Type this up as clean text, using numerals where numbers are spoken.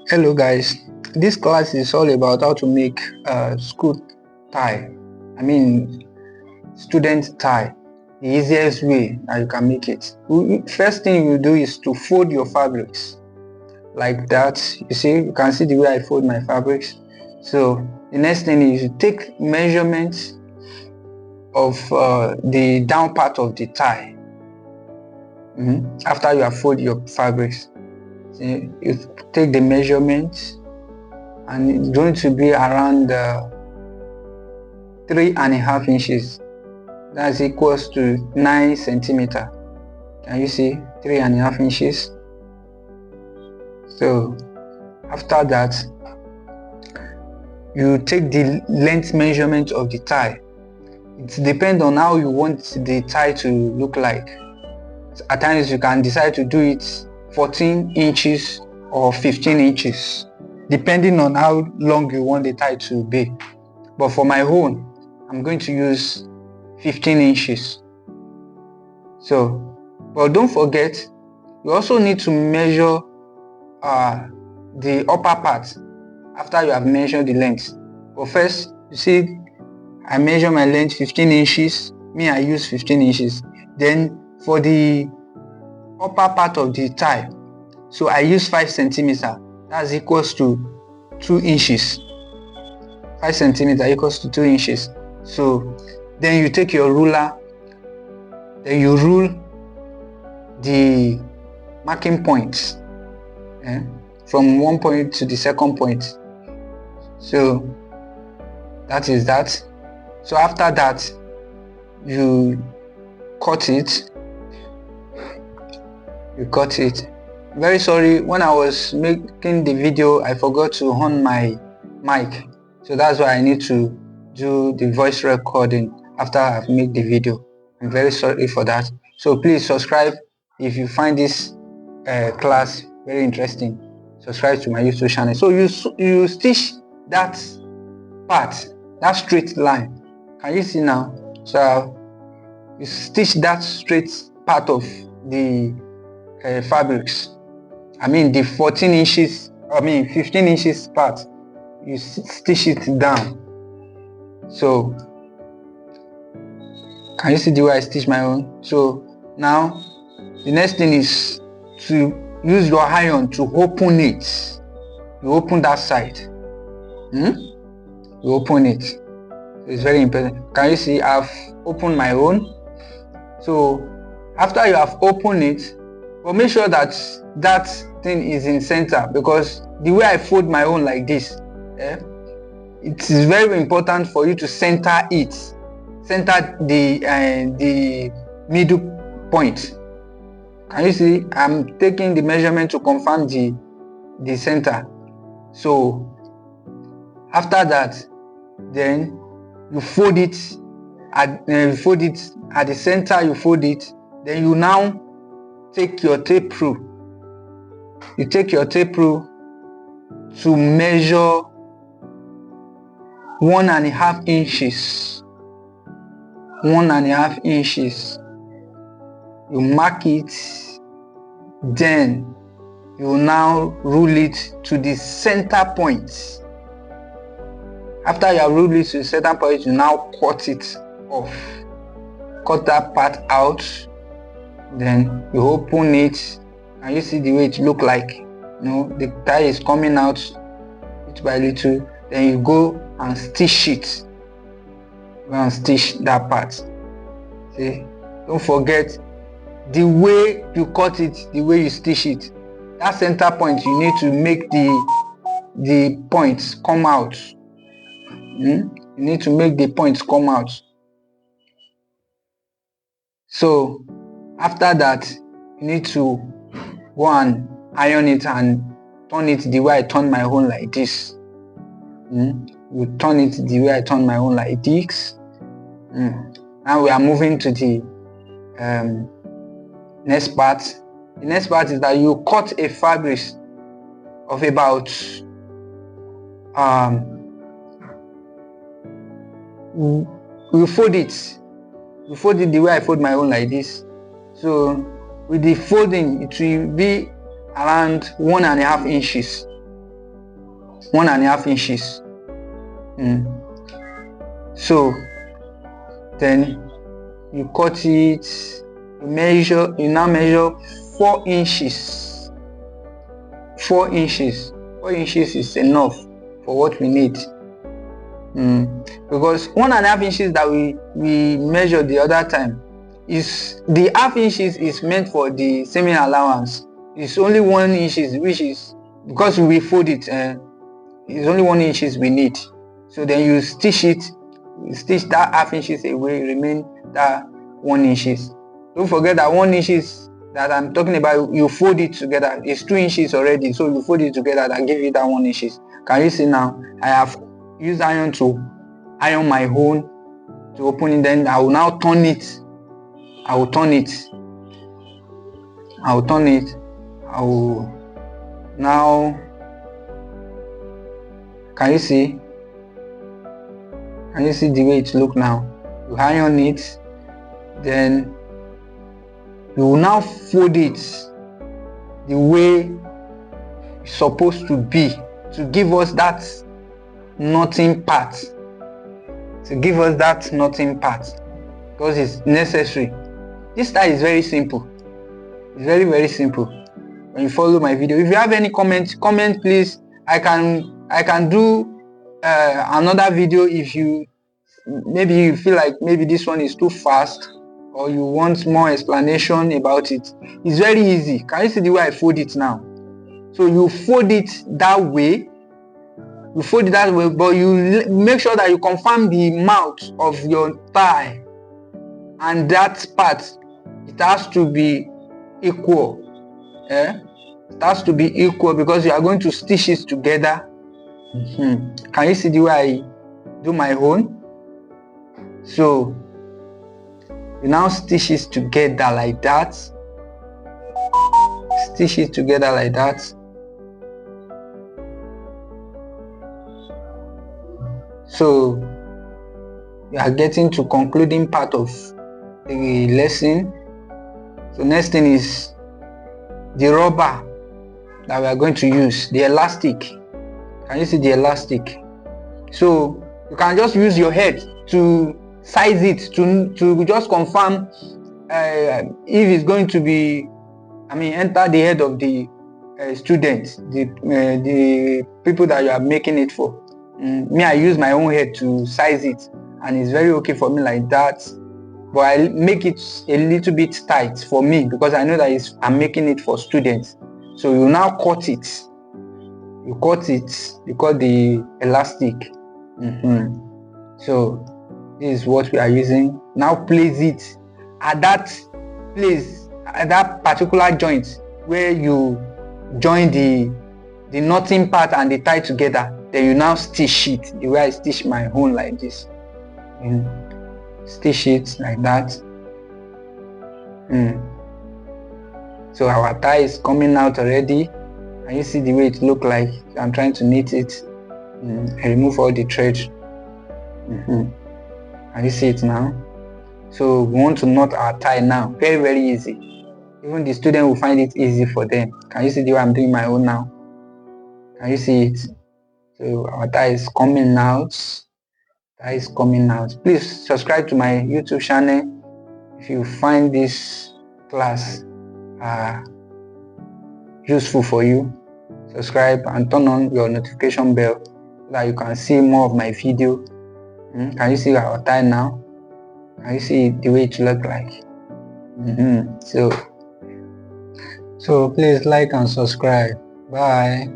Hello guys, this class is all about how to make school tie. I mean student tie. The easiest way that you can make it. First thing you do is to fold your fabrics like that. You see, you can see the way I fold my fabrics. So the next thing is you take measurements of the down part of the tie. After you have folded your fabrics, you take the measurements, and it's going to be around 3.5 inches. That's equals to 9 centimeter. Can you see 3.5 inches? So after that, you take the length measurement of the tie. It depends on how you want the tie to look like. At times you can decide to do it 14 inches or 15 inches, depending on how long you want the tie to be. But for my own, I'm going to use 15 inches. So, but don't forget, you also need to measure the upper part after you have measured the length. But first, you see, I measure my length 15 inches. I use 15 inches. Then for the upper part of the tie, so I use 5 centimeter. That's equals to 2 inches. 5 centimeter equals to 2 inches. So then you take your ruler, then you rule the marking points from one point to the second point. So that is that. So after that, you cut it. Very sorry, when I was making the video, I forgot to on my mic. So that's why I need to do the voice recording after I've made the video. I'm very sorry for that. So please subscribe if you find this class very interesting. Subscribe to my YouTube channel. So you stitch that part, that straight line. Can you see now? So you stitch that straight part of the fabrics. The 14 inches, 15 inches part. You stitch it down. So can you see the way I stitch my own? So now the next thing is to use your iron to open it. You open that side. You open it. It's very important. Can you see I've opened my own? So after you have opened it, but make sure that that thing is in center, because the way I fold my own like this, it is very important for you to center it. Center the middle point. Can you see? I'm taking the measurement to confirm the center. So after that, then you fold it at the center. You fold it. Then you now take your tape rule. You take your tape rule to measure 1.5 inches. 1.5 inches. You mark it. Then you now rule it to the center point. After you have ruled it to the center point, you now cut it off. Cut that part out. Then you open it, and you see the way it look like. The tie is coming out little by little. Then you go and stitch it. Go and stitch that part. See, don't forget the way you cut it, the way you stitch it. That center point, you need to make the points come out. You need to make the points come out. So after that, you need to go and iron it and turn it the way I turn my own like this. We turn it the way I turn my own like this. Now we are moving to the next part. The next part is that you cut a fabric of about you fold it. You fold it the way I fold my own like this. So with the folding, it will be around 1.5 inches. 1.5 inches. So then you cut it, you now measure 4 inches. 4 inches. 4 inches is enough for what we need. Because 1.5 inches that we measured the other time, is the half inches is meant for the seaming allowance. It's only 1 inches, which is because we fold it, it's only 1 inches we need. So then you stitch that half inches away, remain that 1 inches. Don't forget that 1 inches that I'm talking about, you fold it together. It's 2 inches already, so you fold it together and give you that 1 inches. Can you see now? I have used iron to iron my hole to open it. Then I will now turn it. I will now, can you see the way it look now? You iron it, then you will now fold it the way it's supposed to be, to give us that knotting part, because it's necessary. This style is very simple. It's very, very simple. When you follow my video, if you have any comment please. I can do another video if you feel like maybe this one is too fast, or you want more explanation about it. It's very easy. Can you see the way I fold it now? So you fold it that way, but you make sure that you confirm the mouth of your thigh, and that part, it has to be equal. It has to be equal because you are going to stitch it together. Can you see the way I do my own? So you now stitch it together like that. Stitch it together like that. So we are getting to concluding part of the lesson. So next thing is the rubber that we are going to use, the elastic. Can you see the elastic? So you can just use your head to size it, to just confirm if it's going to be, enter the head of the students, the people that you are making it for. Me, I use my own head to size it, and it's very okay for me like that. But I make it a little bit tight for me because I know that I'm making it for students. So you now cut it. You cut the elastic. So this is what we are using. Now place it at that place, at that particular joint where you join the knotting part and the tie together. Then you now stitch it the way I stitch my own, like this. Stitch it like that. So our tie is coming out already, and you see the way it look like. I'm trying to knit it. I remove all the thread. And you see it now. So we want to knot our tie now. Very, very easy. Even the student will find it easy for them. Can you see the way I'm doing my own now? Can you see it? So our tie is coming out. Please subscribe to my YouTube channel if you find this class useful for you. Subscribe and turn on your notification bell so that you can see more of my video. Can you see our tie now? Can you see the way it look like? So please like and subscribe. Bye.